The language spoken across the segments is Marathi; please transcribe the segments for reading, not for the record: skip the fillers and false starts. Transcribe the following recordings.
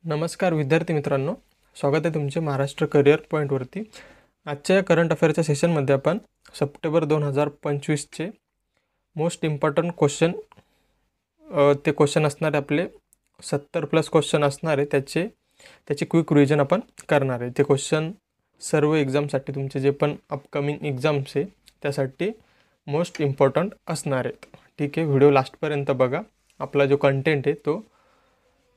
नमस्कार विद्यार्थी मित्रांनो, स्वागत आहे तुमचे महाराष्ट्र करिअर पॉईंटवरती। आजच्या करंट अफेअरच्या सेशनमध्ये आपण सप्टेंबर 2025चे मोस्ट इम्पॉर्टंट क्वेश्चन ते क्वेश्चन असणारे आपले 70+ क्वेश्चन असणार आहे। त्याची क्विक रिव्हिजन आपण करणार आहे। ते क्वेश्चन सर्व एक्झामसाठी तुमचे जे पण अपकमिंग एक्झाम्स आहे त्यासाठी मोस्ट इम्पॉर्टंट असणार आहेत। ठीक आहे, व्हिडिओ लास्टपर्यंत बघा। आपला जो कंटेंट आहे तो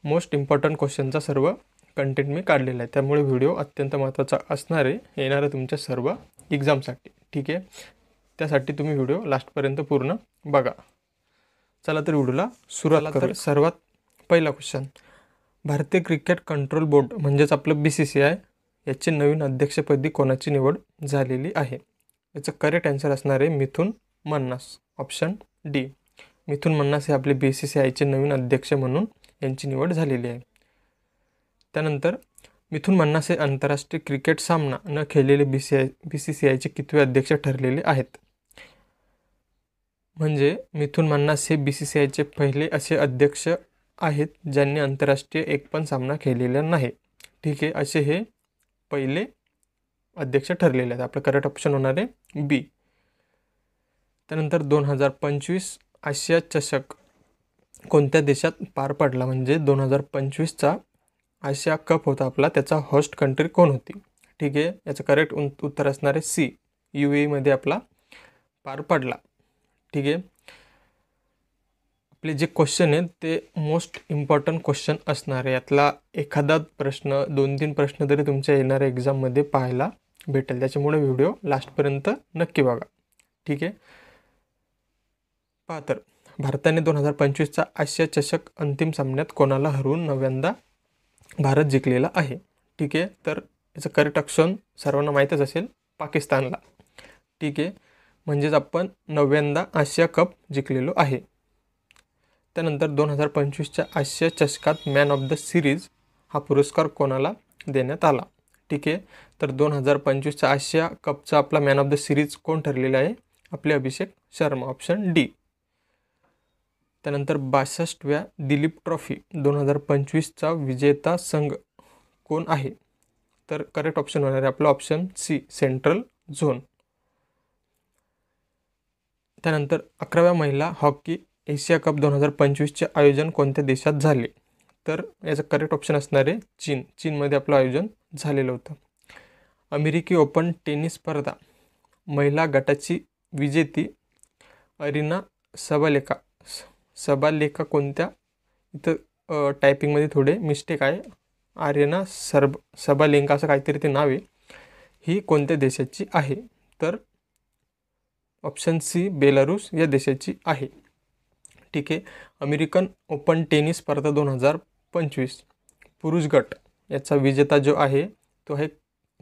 मोस्ट इम्पॉर्टंट क्वेश्चनचा सर्व कंटेंट मी काढलेला आहे, त्यामुळे व्हिडिओ अत्यंत महत्त्वाचा असणार आहे येणाऱ्या तुमच्या सर्व एक्झामसाठी। ठीक आहे, त्यासाठी तुम्ही व्हिडिओ लास्टपर्यंत पूर्ण बघा। चला तर व्हिडिओला सुरुवात करू। सर्वात पहिला क्वेश्चन, भारतीय क्रिकेट कंट्रोल बोर्ड म्हणजेच आपलं BCCI याचे नवीन अध्यक्षपदी कोणाची निवड झालेली आहे? याचं करेक्ट आन्सर असणार आहे मिथुन मन्हास, ऑप्शन डी। मिथुन मन्हास हे आपले BCCIचे नवीन अध्यक्ष म्हणून यांची निवड झालेली आहे। त्यानंतर मिथुन मन्हास हे आंतरराष्ट्रीय क्रिकेट सामना न खेळलेले BCCIचे कितवे अध्यक्ष ठरलेले आहेत? म्हणजे मिथुन मन्हास हे BCCIचे पहिले असे अध्यक्ष आहेत ज्यांनी आंतरराष्ट्रीय एक पण सामना खेळलेला नाही। ठीक आहे, असे हे पहिले अध्यक्ष ठरलेले आहेत। आपलं करेक्ट ऑप्शन होणार आहे बी। त्यानंतर 2025 आशिया चषक कोणत्या देशात पार पडला? म्हणजे 2025चा आशिया कप होता आपला, त्याचा होस्ट कंट्री कोण होती? ठीक आहे, याचं करेक्ट उत्तर असणार आहे सी, UAE मध्ये आपला पार पडला। ठीक आहे, आपले जे क्वेश्चन आहेत ते मोस्ट इम्पॉर्टंट क्वेश्चन असणार आहे। यातला एखादा प्रश्न 2-3 प्रश्न तरी तुमच्या येणाऱ्या एक्झाममध्ये पाहायला भेटेल, त्याच्यामुळे व्हिडिओ लास्टपर्यंत नक्की बघा। ठीक आहे, पहा तर भारताने 2025चा आशिया चषक अंतिम सामन्यात कोणाला हरवून 9व्यांदा भारत जिंकलेला आहे? ठीक आहे, तर याचं करेक्ट ऑप्शन सर्वांना माहीतच असेल, पाकिस्तानला। ठीक आहे, म्हणजेच आपण 9व्यांदा आशिया कप जिंकलेलो आहे। त्यानंतर 2025च्या आशिया चषकात मॅन ऑफ द सिरीज हा पुरस्कार कोणाला देण्यात आला? ठीक आहे, तर 2025च्या आशिया कपचा आपला मॅन ऑफ द सिरीज कोण ठरलेला आहे? आपले अभिषेक शर्मा, ऑप्शन डी। त्यानंतर 62व्या दिलीप ट्रॉफी 2025चा विजेता संघ कोण आहे? तर करेक्ट ऑप्शन होणार आहे आपलं ऑप्शन सी, सेंट्रल झोन। त्यानंतर 11व्या महिला हॉकी एशिया कप 2025चे आयोजन कोणत्या देशात झाले? तर याचं करेक्ट ऑप्शन असणार आहे चीन। चीनमध्ये आपलं आयोजन झालेलं होतं। अमेरिकी ओपन टेनिस स्पर्धा महिला गटाची विजेती अरिना सबालेका कोणत्या, इथं टायपिंगमध्ये थोडे मिस्टेक आहे, आर्यना सबालेंका असं काहीतरी ते नाव आहे, ही कोणत्या देशाची आहे? तर ऑप्शन सी, बेलारूस या देशाची आहे। ठीक आहे, अमेरिकन ओपन टेनिस स्पर्धा 2025 पुरुष गट याचा विजेता जो आहे तो आहे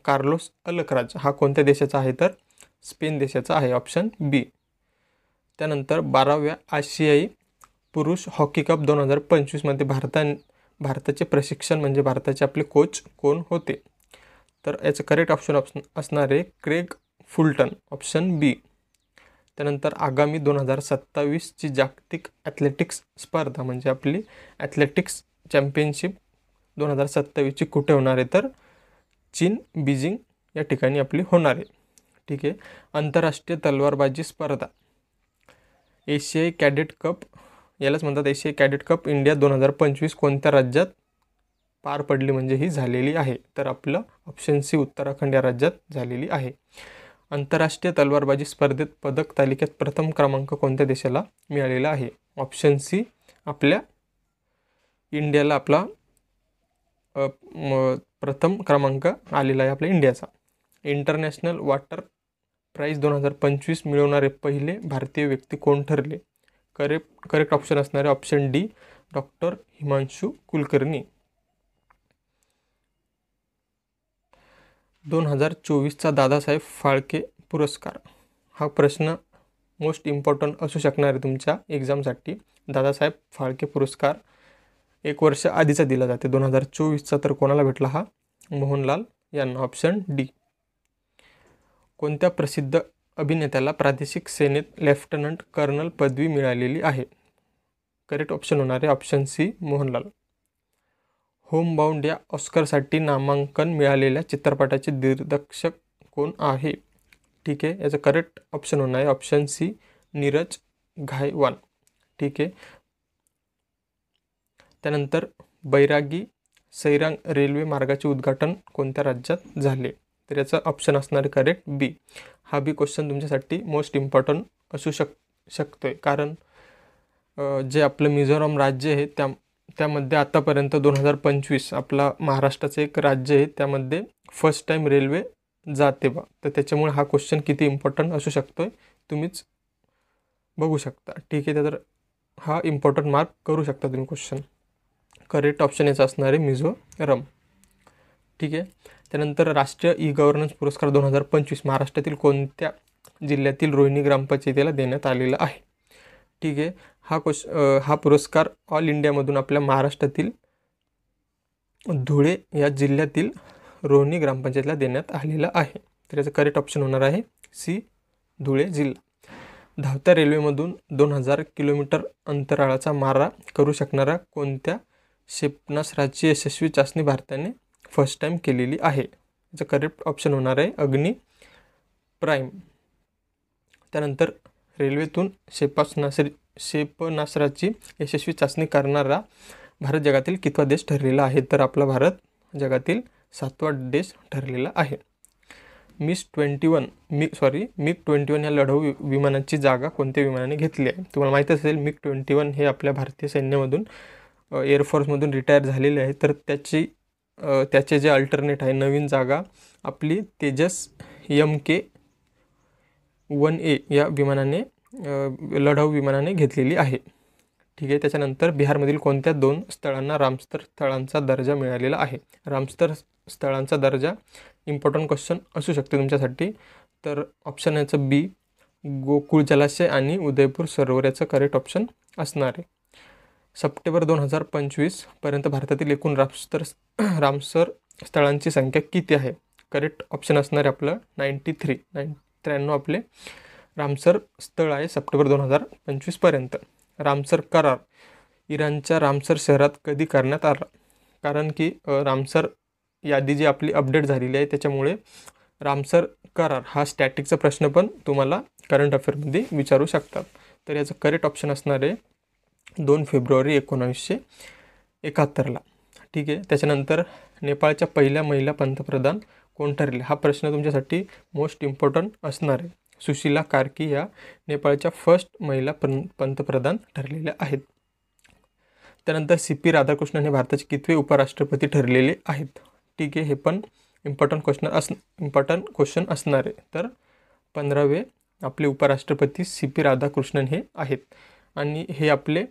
कार्लोस अलकराज। हा कोणत्या देशाचा आहे? तर स्पेन देशाचा आहे, ऑप्शन बी। त्यानंतर 12व्या आशियाई पुरुष हॉकी कप 2025मध्ये भारताचे प्रशिक्षण म्हणजे भारताचे आपले कोच कोण होते? तर याचं करेक्ट ऑप्शन असणार आहे क्रेग फुलटन, ऑप्शन बी। त्यानंतर आगामी 2027ची जागतिक ॲथलेटिक्स स्पर्धा म्हणजे आपली ॲथलेटिक्स चॅम्पियनशिप 2027ची कुठे होणार आहे? तर चीन, बीजिंग या ठिकाणी आपली होणार आहे। ठीक आहे, आंतरराष्ट्रीय तलवारबाजी स्पर्धा एशियाई कॅडेट कप, यालाच म्हणतात एशियाई कॅडेट कप इंडिया 2025 कोणत्या राज्यात पार पडली म्हणजे ही झालेली आहे? तर आपलं ऑप्शन सी, उत्तराखंड या राज्यात झालेली आहे। आंतरराष्ट्रीय तलवारबाजी स्पर्धेत पदक तालिकेत प्रथम क्रमांक कोणत्या देशाला मिळालेला आहे? ऑप्शन सी, आपल्या इंडियाला आपला प्रथम क्रमांक आलेला आहे आपल्या इंडियाचा। इंटरनॅशनल वॉटर प्राईज 2025 मिळवणारे पहिले भारतीय व्यक्ती कोण ठरले? करेक्ट ऑप्शन असणार आहे option D, doctor Himanshu Kulkarni. 2024चा दादासाहेब फाळके पुरस्कार हा प्रश्न मोस्ट इम्पॉर्टंट असू शकणार आहे तुमच्या एक्झामसाठी। दादासाहेब फाळके पुरस्कार 1 वर्ष आधीचा दिला जाते, 2024चा तर कोणाला भेटला? हा मोहनलाल यांना, ऑप्शन डी। कोणत्या प्रसिद्ध अभिनेत्याला प्रादेशिक सेनेत लेफ्टनंट कर्नल पदवी मिळालेली आहे? करेक्ट ऑप्शन होणार आहे ऑप्शन सी, मोहनलाल। होमबाउंड या ऑस्करसाठी नामांकन मिळालेल्या चित्रपटाचे दिग्दर्शक कोण आहे? ठीक आहे, याचं करेक्ट ऑप्शन होणार आहे ऑप्शन सी, नीरज घायवान. ठीक आहे. त्यानंतर बैरागी सैरांग रेल्वे मार्गाचे उद्घाटन कोणत्या राज्यात झाले? तर याचं ऑप्शन असणार आहे करेक्ट बी. हा बी क्वेश्चन तुमच्यासाठी मोस्ट इम्पॉर्टंट असू शकतोय, कारण जे आपलं मिझोराम राज्य आहे त्यामध्ये आतापर्यंत 2025 आपला महाराष्ट्राचं एक राज्य आहे, त्यामध्ये फर्स्ट टाईम रेल्वे जाते बा. तर त्याच्यामुळे हा क्वेश्चन किती इम्पॉर्टंट असू शकतोय तुम्हीच बघू शकता. ठीक आहे, तर हा इम्पॉर्टंट मार्क करू शकता तुम्ही क्वेश्चन. करेक्ट ऑप्शन याचा असणार आहे मिझोरम. ठीक आहे. त्यानंतर राष्ट्रीय ई गव्हर्नन्स पुरस्कार 2025 महाराष्ट्रातील कोणत्या जिल्ह्यातील रोहिणी ग्रामपंचायतीला देण्यात आलेला आहे? ठीक आहे. हा पुरस्कार ऑल इंडियामधून आपल्या महाराष्ट्रातील धुळे या जिल्ह्यातील रोहिणी ग्रामपंचायतीला देण्यात आलेला आहे. तर याचं करेक्ट ऑप्शन होणार आहे सी, धुळे जिल्हा. धावत्या रेल्वेमधून 2000 किलोमीटर अंतराळाचा मारा करू शकणाऱ्या कोणत्या क्षेपणास्त्राची यशस्वी चाचणी भारताने फर्स्ट टाईम केलेली आहे? याचं करेक्ट ऑप्शन होणार आहे अग्नी प्राईम. त्यानंतर रेल्वेतून क्षेपणास्त्राची यशस्वी चाचणी करणारा भारत जगातील कितवा देश ठरलेला आहे? तर आपला भारत जगातील 7वा देश ठरलेला आहे. मिग 21 या लढाऊ विमानाची जागा कोणत्या विमानाने घेतली आहे? तुम्हाला माहीत असेल मिग 21 हे आपल्या भारतीय सैन्यामधून एअरफोर्समधून रिटायर झालेले आहे. तर त्याचे जे अल्टरनेट आहे नवीन जागा आपली तेजस MK-1A या विमानाने लढाऊ विमानाने घेतलेली आहे. ठीक आहे. त्याच्यानंतर बिहारमधील कोणत्या 2 स्थळांना रामसर स्थळांचा दर्जा मिळालेला आहे? रामसर स्थळांचा दर्जा इम्पॉर्टंट क्वेश्चन असू शकते तुमच्यासाठी. तर ऑप्शन याचं बी, गोकुळ जलाशय आणि उदयपूर सरोवर याचं करेक्ट ऑप्शन असणार आहे. सप्टेंबर 2025 पर्यंत भारतातील एकूण रामसर स्थळांची संख्या किती आहे? करेक्ट ऑप्शन असणार आहे आपलं 93 आपले रामसर स्थळ आहे सप्टेंबर 2025 पर्यंत. रामसर करार इराणच्या रामसर शहरात कधी करण्यात आला? कारण की रामसर यादी जी आपली अपडेट झालेली आहे त्याच्यामुळे रामसर करार हा स्टॅटिकचा प्रश्न पण तुम्हाला करंट अफेअरमध्ये विचारू शकतात. तर याचं करेक्ट ऑप्शन असणार आहे 2 फेब्रुवारी 1971ला. ठीक आहे. त्याच्यानंतर नेपाळच्या पहिल्या महिला पंतप्रधान कोण ठरले? हा प्रश्न तुमच्यासाठी मोस्ट इम्पॉर्टंट असणार आहे. सुशीला कार्की या नेपाळच्या फर्स्ट महिला पंतप्रधान ठरलेल्या आहेत. त्यानंतर CP राधाकृष्णन हे भारताचे कितवे उपराष्ट्रपती ठरलेले आहेत? ठीक आहे. हे पण इम्पॉर्टंट क्वेश्चन असणार आहे. तर 15वे आपले उपराष्ट्रपती CP राधाकृष्णन हे आहेत आणि हे आपले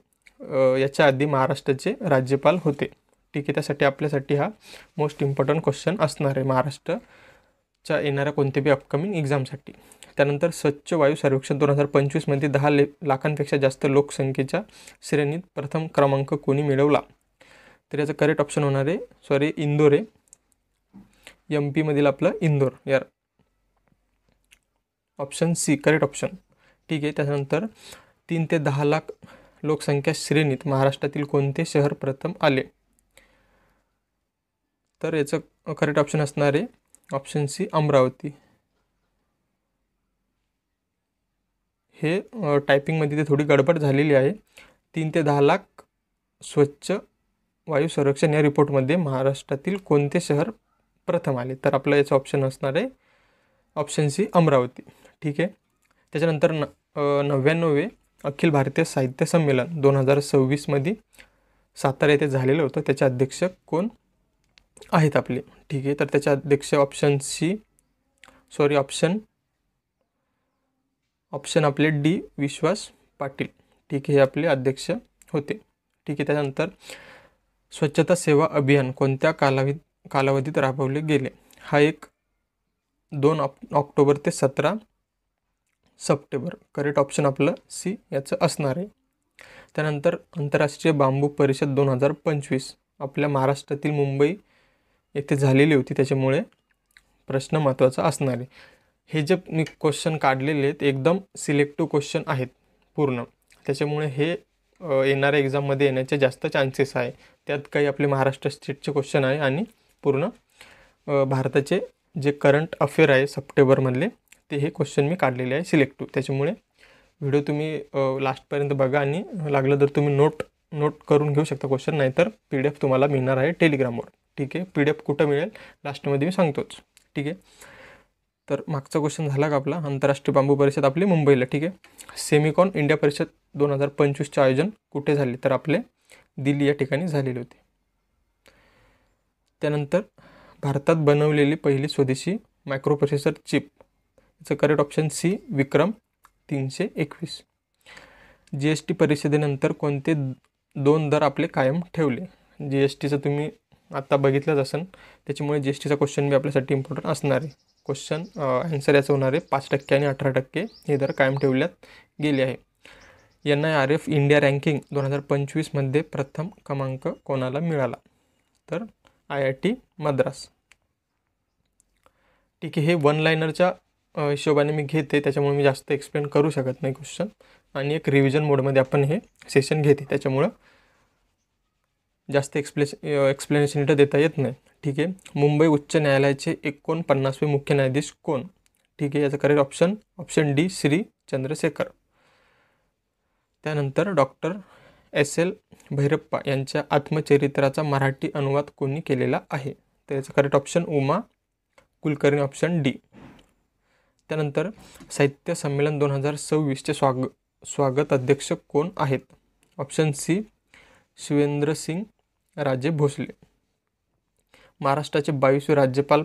याच्या आधी महाराष्ट्राचे राज्यपाल होते. ठीक आहे. त्यासाठी आपल्यासाठी हा मोस्ट इम्पॉर्टंट क्वेश्चन असणार आहे महाराष्ट्राच्या येणाऱ्या कोणत्याही अपकमिंग एक्झामसाठी. त्यानंतर स्वच्छ वायू सर्वेक्षण 2025मध्ये 10 लाखांपेक्षा जास्त लोकसंख्येच्या श्रेणीत प्रथम क्रमांक कोणी मिळवला? तर याचं करेक्ट ऑप्शन होणार आहे इंदोर आहे. MP मधील आपलं इंदोर यार. Option C correct option. ठीक आहे. त्यानंतर 3 ते 10 लाख लोकसंख्या श्रेणीत महाराष्ट्रातील कोणते शहर प्रथम आले? तर याचं करेक्ट ऑप्शन असणार आहे ऑप्शन सी अमरावती. हे टायपिंगमध्ये ते थोडी गडबड झालेली आहे. 3 ते 10 लाख स्वच्छ वायू संरक्षण या रिपोर्टमध्ये महाराष्ट्रातील कोणते शहर प्रथम आले? तर आपलं याचं ऑप्शन असणार आहे ऑप्शन सी अमरावती. ठीक आहे. त्याच्यानंतर 99वे अखिल भारतीय साहित्य संमेलन 2026मध्ये सातारा येथे झालेलं होतं. त्याचे अध्यक्ष कोण आहेत आपले? ठीक आहे. तर त्याचे अध्यक्ष ऑप्शन आपले डी विश्वास पाटील. ठीक आहे. हे आपले अध्यक्ष होते. ठीक आहे. त्यानंतर स्वच्छता सेवा अभियान कोणत्या कालावधीत राबवले गेले? हा 2 ऑक्टोबर ते 17 सप्टेंबर. करेक्ट ऑप्शन आपलं सी याचं असणार आहे. त्यानंतर आंतरराष्ट्रीय बांबू परिषद 2025 आपल्या महाराष्ट्रातील मुंबई येथे झालेली होती, त्याच्यामुळे प्रश्न महत्त्वाचा असणार आहे. हे जे मी क्वेश्चन काढलेले आहेत एकदम सिलेक्टिव्ह क्वेश्चन आहेत पूर्ण, त्याच्यामुळे हे येणाऱ्या एक्झाममध्ये येण्याचे जास्त चान्सेस आहे. त्यात काही आपले महाराष्ट्र स्टेटचे क्वेश्चन आहे आणि पूर्ण भारताचे जे करंट अफेअर आहे सप्टेंबरमधले ते हे क्वेश्चन मी काढलेले आहे सिलेक्टिव्ह. त्याच्यामुळे व्हिडिओ तुम्ही लास्टपर्यंत बघा आणि लागलं तर तुम्ही नोट करून घेऊ शकता क्वेश्चन, नाहीतर PDF तुम्हाला मिळणार आहे टेलिग्रामवर. ठीक आहे, PDF कुठं मिळेल लास्टमध्ये मी सांगतोच. ठीक आहे, तर मागचा क्वेश्चन झाला का आपला, आंतरराष्ट्रीय बांबू परिषद आपली मुंबईला. ठीक आहे, सेमिकॉन इंडिया परिषद 2025चे आयोजन कुठे झाले, तर आपले दिल्ली या ठिकाणी झालेले होते. त्यानंतर भारतात बनवलेली पहिली स्वदेशी मायक्रो प्रोसेसर चिप, याचं करेक्ट ऑप्शन सी, विक्रम 321. GST परिषदेनंतर कोणते 2 दर आपले कायम ठेवले. GSTचं तुम्ही आता बघितलंच असेल, त्याच्यामुळे GSTचा क्वेश्चन बी आपल्यासाठी इम्पॉर्टंट असणार आहे. क्वेश्चन आन्सर याचं होणार आहे 5% आणि 18% हे दर कायम ठेवण्यात गेले आहे. NIRF इंडिया रँकिंग 2025मध्ये प्रथम क्रमांक कोणाला मिळाला, तर IIT मद्रास. ठीक आहे, हे वन लायनरच्या हिशोबाने मी घेते, त्याच्यामुळे मी जास्त एक्सप्लेन करू शकत नाही क्वेश्चन, आणि एक रिव्हिजन मोडमध्ये आपण हे सेशन घेते, त्याच्यामुळं जास्त एक्सप्लेनेशन इथं देता येत नाही. ठीक आहे, मुंबई उच्च न्यायालयाचे 49वे मुख्य न्यायाधीश कोण. ठीक आहे, याचं correct option D, Shri Chandrashekhar. त्यानंतर डॉक्टर SL भैरप्पा यांच्या आत्मचरित्राचा मराठी अनुवाद कोणी केलेला आहे, तर याचं correct option Uma Kulkarni, option D. त्यानंतर साहित्य संमेलन 2026चे स्वागत अध्यक्ष कोण आहेत, ऑप्शन सी, शिवेंद्रसिंग राजे भोसले. महाराष्ट्राचे 22वे राज्यपाल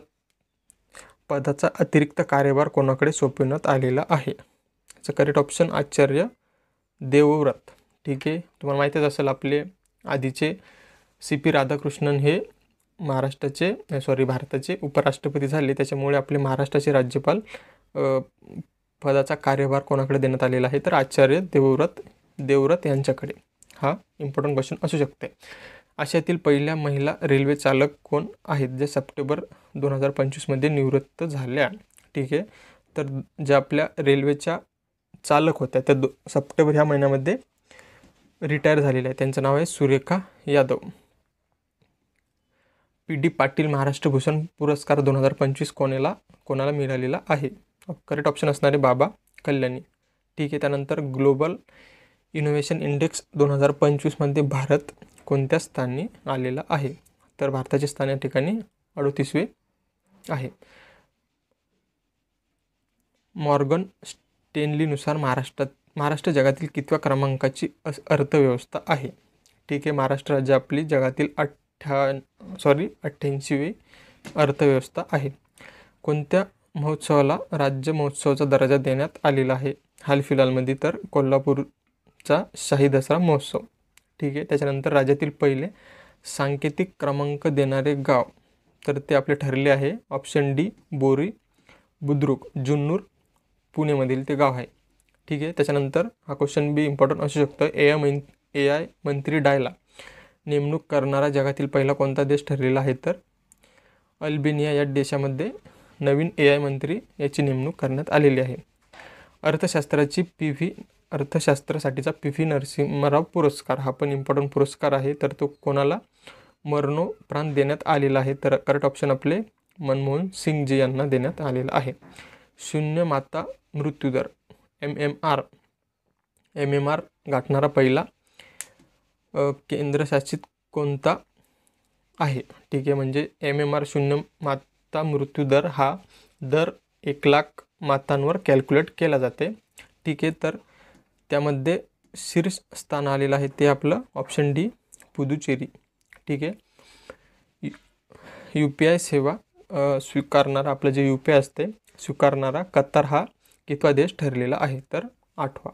पदाचा अतिरिक्त कार्यभार कोणाकडे सोपवण्यात आलेला आहे, याचं करेक्ट ऑप्शन आचार्य देवव्रत. ठीक आहे, तुम्हाला माहितीच असेल आपले आधीचे CP राधाकृष्णन हे भारताचे उपराष्ट्रपती झाले, त्याच्यामुळे आपले महाराष्ट्राचे राज्यपाल पदाचा कार्यभार कोणाकडे देण्यात आलेला आहे, तर आचार्य देवव्रत यांच्याकडे. हा इम्पॉर्टंट क्वेश्चन असू शकते. आशियातील पहिल्या महिला रेल्वे चालक कोण आहेत, जे सप्टेंबर 2025मध्ये निवृत्त झाल्या. ठीक आहे, तर ज्या आपल्या रेल्वेच्या चालक होत्या त्या सप्टेंबर ह्या महिन्यामध्ये रिटायर झालेल्या आहे, त्यांचं नाव आहे सुरेखा यादव. PD पाटील महाराष्ट्र भूषण पुरस्कार 2025 कोणाला मिळालेला आहे, करेक्ट ऑप्शन असणारे बाबा कल्याणी. ठीक आहे, त्यानंतर ग्लोबल इनोव्हेशन इंडेक्स 2025मध्ये भारत कोणत्या स्थानी आलेला आहे, तर भारताचे स्थान या ठिकाणी 38वे आहे. मॉर्गन स्टेनलीनुसार महाराष्ट्र जगातील कितव्या क्रमांकाची अर्थव्यवस्था आहे. ठीक आहे, महाराष्ट्र राज्य आपली जगातील 88वी अर्थव्यवस्था आहे. कोणत्या महोत्सवाला राज्य महोत्सवाचा दर्जा देण्यात आलेला आहे हाल फिलहालमध्ये, तर कोल्हापूरचा शाही दसरा महोत्सव. ठीक आहे, त्याच्यानंतर राज्यातील पहिले सांकेतिक क्रमांक देणारे गाव, तर ते आपले ठरले आहे ऑप्शन डी, बोरी बुद्रुक, जुन्नूर पुणेमधील ते गाव आहे. ठीक आहे, त्याच्यानंतर हा क्वेश्चन बी इम्पॉर्टंट असू शकतं. AI मंत्री डायला नेमणूक करणारा जगातील पहिला कोणता देश ठरलेला आहे, तर अल्बेनिया या देशामध्ये नवीन AI मंत्री याची नेमणूक करण्यात आलेली आहे. अर्थशास्त्रासाठीचा PV नरसिंहराव पुरस्कार हा पण इम्पॉर्टंट पुरस्कार आहे, तर तो कोणाला मरणोपरांत देण्यात आलेला आहे, तर करेक्ट ऑप्शन आपले मनमोहन सिंगजी यांना देण्यात आलेला आहे. शून्य माता मृत्यूदर MMR गाठणारा पहिला केंद्रशासित कोणता आहे. ठीक आहे, म्हणजे MMR शून्य माता मृत्यूदर हा दर 1,00,000 मातांवर कॅल्क्युलेट केला जाते. ठीक आहे, तर त्यामध्ये शीर्षस्थान आलेलं आहे ते आपलं ऑप्शन डी, पुदुचेरी. ठीक आहे, UPI सेवा स्वीकारणारा आपलं जे UPI असते स्वीकारणारा कतार हा कितवा देश ठरलेला आहे, तर 8वा.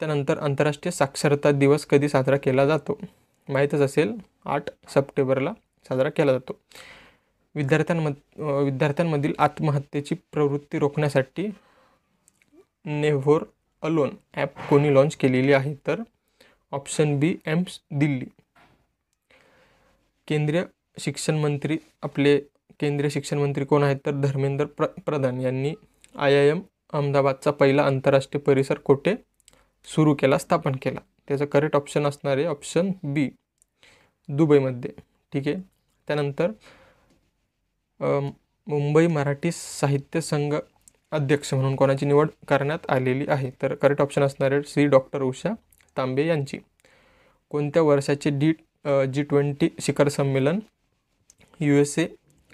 त्यानंतर आंतरराष्ट्रीय साक्षरता दिवस कधी साजरा केला जातो, माहीतच असेल 8 सप्टेंबरला साजरा केला जातो. विद्यार्थ्यांमधील आत्महत्येची प्रवृत्ती रोखण्यासाठी नेव्हर अलोन ॲप कोणी लॉन्च केलेली आहे, तर ऑप्शन बी, एम्स दिल्ली. केंद्रीय शिक्षण मंत्री कोण आहेत, तर धर्मेंद्र प्रधान यांनी IIM अहमदाबादचा पहिला आंतरराष्ट्रीय परिसर कोठे सुरू केला, स्थापन केला? त्याचं करेक्ट ऑप्शन असणार आहे ऑप्शन बी, दुबईमध्ये. ठीक आहे. त्यानंतर मुंबई मराठी साहित्य संघ अध्यक्ष म्हणून कोणाची निवड करण्यात आलेली आहे? तर करेक्ट ऑप्शन असणार आहे सी, डॉक्टर उषा तांबे यांची. कोणत्या वर्षाचे G20 शिखर संमेलन USA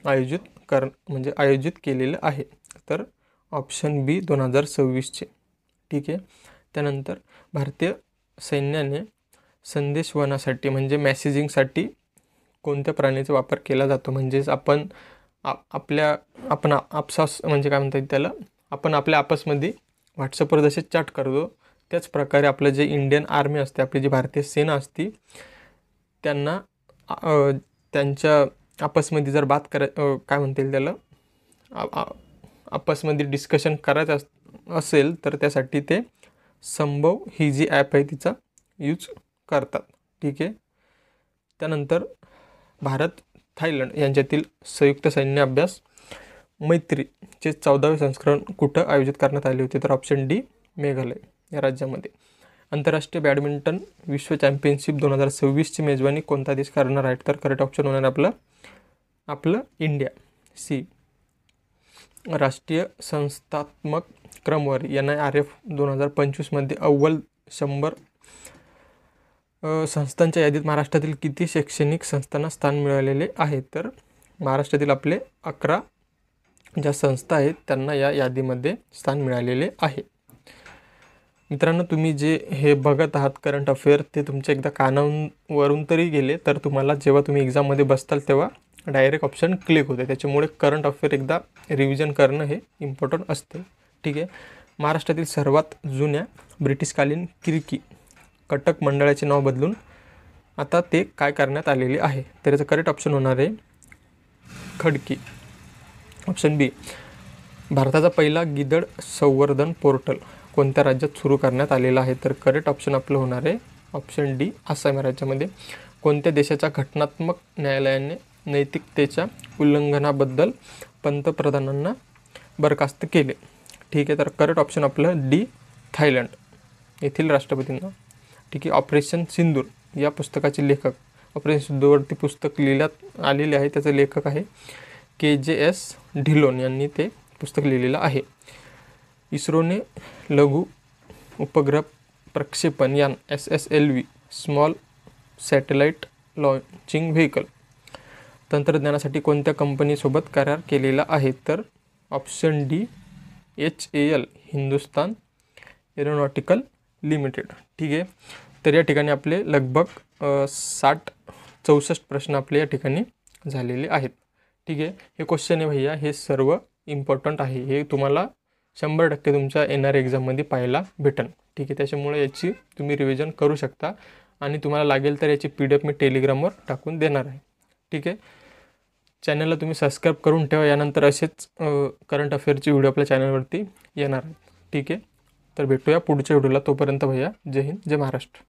आयोजित केलेलं आहे? तर ऑप्शन बी 2026चे. ठीक आहे. त्यानंतर भारतीय सैन्याने संदेशवहनासाठी म्हणजे मॅसेजिंगसाठी कोणत्या प्राण्याचा वापर केला जातो? म्हणजेच आपण आपसास म्हणजे काय म्हणता येईल त्याला, आपण आपल्या आपसमध्ये व्हॉट्सअपवर जसे चॅट करतो त्याच प्रकारे आपलं जे इंडियन आर्मी असते, आपली जी भारतीय सेना असते, त्यांना त्यांच्या आपसमध्ये जर बात काय म्हणता येईल त्याला, आपसमध्ये डिस्कशन करायचं असेल तर त्यासाठी ते संभव ही जी ॲप आहे तिचा यूज करतात. ठीक आहे. त्यानंतर भारत थायलंड यांच्यातील संयुक्त सैन्य अभ्यास मैत्रीचे 14वे संस्करण कुठं आयोजित करण्यात आले होते? तर ऑप्शन डी, मेघालय या राज्यामध्ये. आंतरराष्ट्रीय बॅडमिंटन विश्व चॅम्पियनशिप 2026ची मेजबानी कोणता देश करणार आहे? तर करेक्ट ऑप्शन होणार आपलं इंडिया, सी. राष्ट्रीय संस्थात्मक क्रमवारी NIRF 2025मध्ये अव्वल 100 संस्थांच्या यादीत महाराष्ट्रातील किती शैक्षणिक संस्थांना स्थान मिळालेले आहे? तर महाराष्ट्रातील आपले 11 ज्या संस्था आहेत त्यांना या यादीमध्ये स्थान मिळालेले आहे. मित्रांनो, तुम्ही जे हे बघत आहात करंट अफेअर ते तुमच्या एकदा कानावरून तरी गेले तर तुम्हाला जेव्हा तुम्ही एक्झाममध्ये बसताल तेव्हा डायरेक्ट ऑप्शन क्लिक होते. त्याच्यामुळे करंट अफेअर एकदा रिव्हिजन करणं हे इम्पॉर्टंट असते. ठीक आहे. महाराष्ट्रातील सर्वात जुन्या ब्रिटिशकालीन किरकी कटक मंडळाचे नाव बदलून आता ते काय करण्यात आलेले आहे? तर याचं करेक्ट ऑप्शन होणार आहे खडकी, ऑप्शन बी. भारताचा पहिला गिधड संवर्धन पोर्टल कोणत्या राज्यात सुरू करण्यात आलेला आहे? तर करेक्ट ऑप्शन आपलं होणार आहे ऑप्शन डी, आसाम राज्यामध्ये. कोणत्या देशाच्या घटनात्मक न्यायालयाने नैतिकतेच्या उल्लंघनाबद्दल पंतप्रधानांना बरखास्त केले? ठीक आहे. तर करेक्ट ऑप्शन आपलं डी, थायलंड येथील राष्ट्रपतींना. ठीक आहे. ऑपरेशन सिंदूर या पुस्तकाचे लेखक, ऑपरेशन सिंदूरवरती पुस्तक लिहिण्यात आलेले आहे, त्याचे लेखक आहे KJS ढिलोन यांनी ते पुस्तक लिहिलेलं आहे. इस्रोने लघु उपग्रह प्रक्षेपण यान SSLV small satellite launching vehicle तंत्रज्ञानासाठी कोणत्या कंपनीसोबत करार केलेला आहे? तर option D, HAL Hindustan aeronautical limited. ठीक आहे. तर या ठिकाणी आपले लगभग 64 प्रश्न आपले या ठिकाणी झालेले आहेत. ठीक आहे. हे क्वेश्चन आहे भैया, हे सर्व इम्पॉर्टंट आहे. हे तुम्हाला 100% तुमच्या येणाऱ्या एक्झाममध्ये पाहायला भेटेल. ठीक आहे. त्याच्यामुळे याची तुम्ही रिव्हिजन करू शकता आणि तुम्हाला लागेल तर याची PDF मी टेलिग्रामवर टाकून देणार आहे. ठीक आहे. चॅनलला तुम्ही सबस्क्राईब करून ठेवा. यानंतर असेच करंट अफेअरचे व्हिडिओ आपल्या चॅनलवरती येणार आहेत. ठीक आहे. तर भेटूया पुढच्या व्हिडिओला. तोपर्यंत भैया जय हिंद, जय महाराष्ट्र.